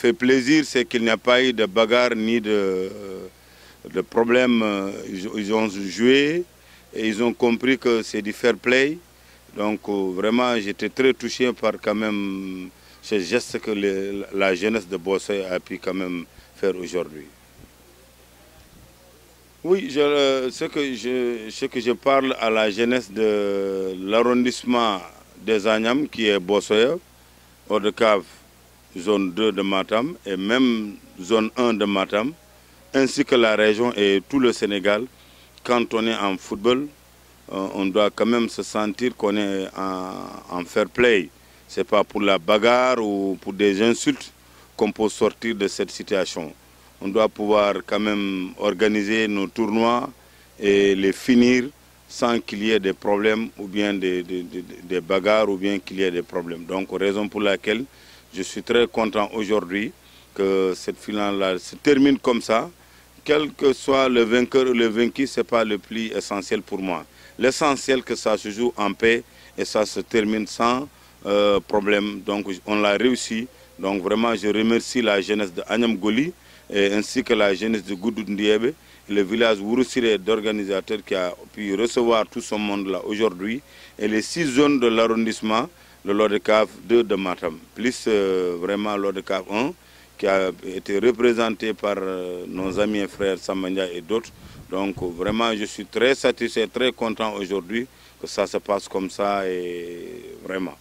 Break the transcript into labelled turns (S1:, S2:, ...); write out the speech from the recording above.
S1: fait plaisir, c'est qu'il n'y a pas eu de bagarre ni de problème. Ils ont joué et ils ont compris que c'est du fair play. Donc vraiment, j'étais très touché par quand même ce geste que la jeunesse de Bossoye a pu quand même faire aujourd'hui. Oui, ce que je parle à la jeunesse de l'arrondissement des Agnam, qui est Bossoye, Haut-de-Cave, zone 2 de Matam et même zone 1 de Matam, ainsi que la région et tout le Sénégal, quand on est en football, on doit quand même se sentir qu'on est en fair play. Ce n'est pas pour la bagarre ou pour des insultes qu'on peut sortir de cette situation. On doit pouvoir quand même organiser nos tournois et les finir sans qu'il y ait des problèmes ou bien des bagarres ou bien qu'il y ait des problèmes. Donc, raison pour laquelle je suis très content aujourd'hui que cette finale-là se termine comme ça. Quel que soit le vainqueur ou le vaincu, ce n'est pas le plus essentiel pour moi. L'essentiel, que ça se joue en paix et ça se termine sans problème. Donc, on l'a réussi. Donc, vraiment, je remercie la jeunesse de Agnam Goli ainsi que la jeunesse de Goudou Ndiébé, le village Wouroussiré d'organisateurs qui a pu recevoir tout ce monde-là aujourd'hui, et les 6 zones de l'arrondissement, le Haut-de-Cave 2 de Matam, plus vraiment le Haut-de-Cave 1, qui a été représenté par nos amis et frères Samania et d'autres. Donc vraiment, je suis très satisfait, très content aujourd'hui que ça se passe comme ça, et vraiment.